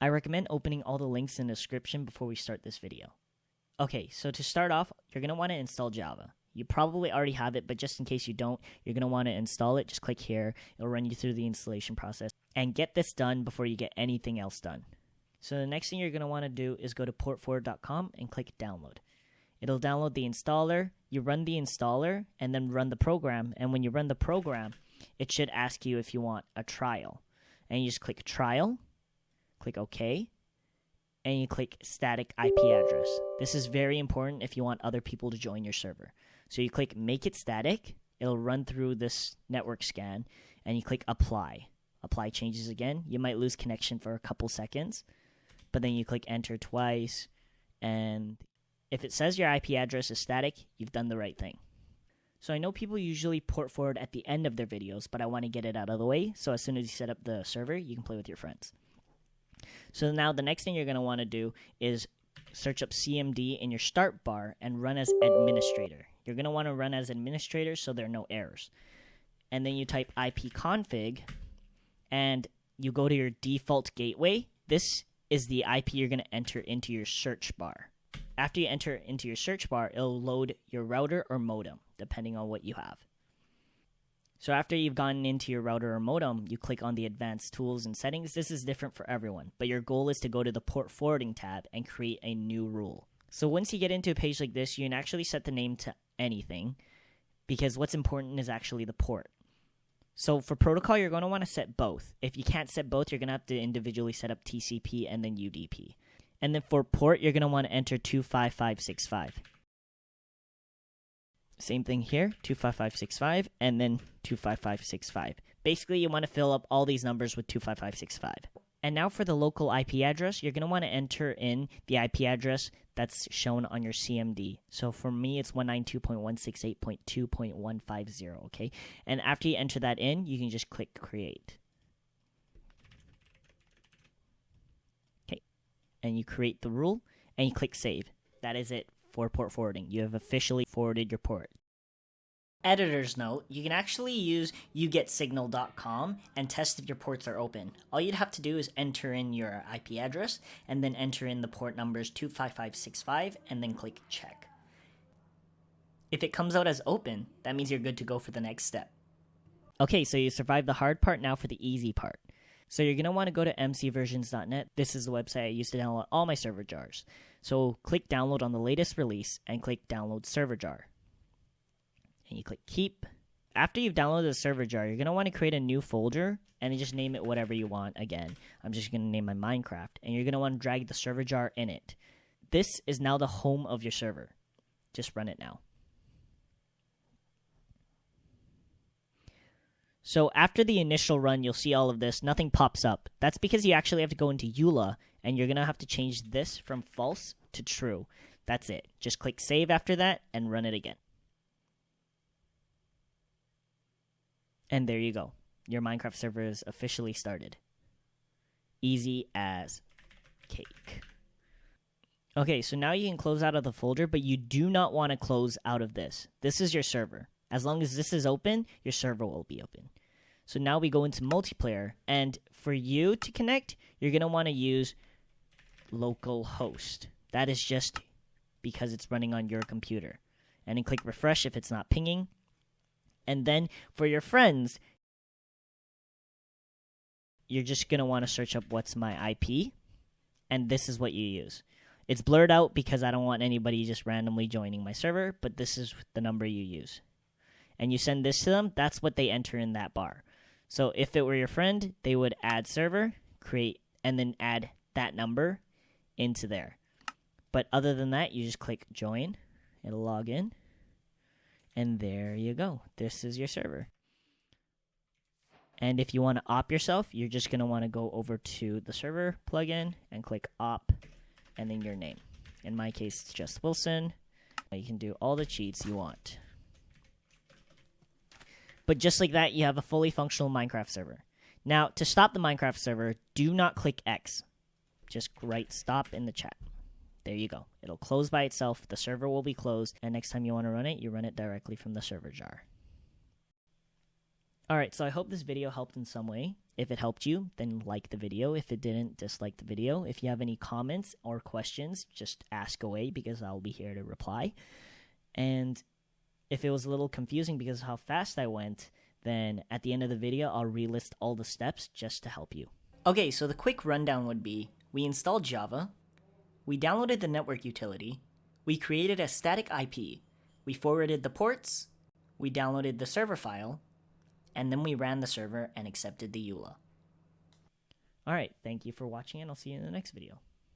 I recommend opening all the links in the description before we start this video. Okay, so to start off, you're going to want to install Java. You probably already have it, but just in case you don't, you're going to want to install it. Just click here. It'll run you through the installation process. And get this done before you get anything else done. So the next thing you're going to want to do is go to portforward.com and click download. It'll download the installer. You run the installer and then run the program. And when you run the program, it should ask you if you want a trial. And you just click trial, click OK, and you click static IP address. This is very important if you want other people to join your server. So you click make it static. It'll run through this network scan, and you click apply. Apply changes again. You might lose connection for a couple seconds, but then you click enter twice, and if it says your IP address is static, you've done the right thing. So I know people usually port forward at the end of their videos, but I want to get it out of the way, so as soon as you set up the server, you can play with your friends. So now the next thing you're going to want to do is search up CMD in your start bar and run as administrator. You're going to want to run as administrator so there are no errors. And then you type ipconfig, and you go to your default gateway. This is the IP you're going to enter into your search bar. After you enter into your search bar, it'll load your router or modem, depending on what you have. So after you've gone into your router or modem, you click on the advanced tools and settings. This is different for everyone, but your goal is to go to the port forwarding tab and create a new rule. So once you get into a page like this, you can actually set the name to anything, because what's important is actually the port. So for protocol, you're going to want to set both. If you can't set both, you're going to have to individually set up TCP and then UDP. And then for port, you're going to want to enter 25565. Same thing here, 25565, and then 25565. Basically, you want to fill up all these numbers with 25565. And now for the local IP address, you're going to want to enter in the IP address that's shown on your CMD. So for me, it's 192.168.2.150, okay? And after you enter that in, you can just click create. Okay, and you create the rule, and you click save. That is it for port forwarding. You have officially forwarded your port. Editor's note, you can actually use yougetsignal.com and test if your ports are open. All you'd have to do is enter in your IP address and then enter in the port numbers 25565 and then click check. If it comes out as open, that means you're good to go for the next step. Okay, so you survived the hard part, now for the easy part. So you're going to want to go to mcversions.net. This is the website I use to download all my server jars. So click download on the latest release and click download server jar. And you click keep. After you've downloaded the server jar, you're going to want to create a new folder and just name it whatever you want. Again, I'm just going to name my Minecraft, and you're going to want to drag the server jar in it. This is now the home of your server. Just run it now. So after the initial run, you'll see all of this. Nothing pops up. That's because you actually have to go into EULA, and you're going to have to change this from false to true. That's it. Just click save after that and run it again. And there you go. Your Minecraft server is officially started. Easy as cake. Okay, so now you can close out of the folder, but you do not want to close out of this. This is your server. As long as this is open, your server will be open. So now we go into multiplayer, and for you to connect, you're going to want to use localhost. That is just because it's running on your computer. And then click refresh if it's not pinging. And then for your friends, you're just going to want to search up what's my IP, and this is what you use. It's blurred out because I don't want anybody just randomly joining my server, but this is the number you use. And you send this to them, that's what they enter in that bar. So if it were your friend, they would add server, create, and then add that number into there. But other than that, you just click join, it'll log in. And there you go. This is your server. And if you want to op yourself, you're just going to want to go over to the server plugin and click op and then your name. In my case, it's just Wilson. You can do all the cheats you want. But just like that, you have a fully functional Minecraft server. Now, to stop the Minecraft server, do not click X. Just write stop in the chat. There you go. It'll close by itself. The server will be closed. And next time you want to run it, you run it directly from the server jar. Alright, so I hope this video helped in some way. If it helped you, then like the video. If it didn't, dislike the video. If you have any comments or questions, just ask away because I'll be here to reply. And if it was a little confusing because of how fast I went, then at the end of the video, I'll relist all the steps just to help you. Okay, so the quick rundown would be, we installed Java, we downloaded the network utility, we created a static IP, we forwarded the ports, we downloaded the server file, and then we ran the server and accepted the EULA. Alright, thank you for watching and I'll see you in the next video.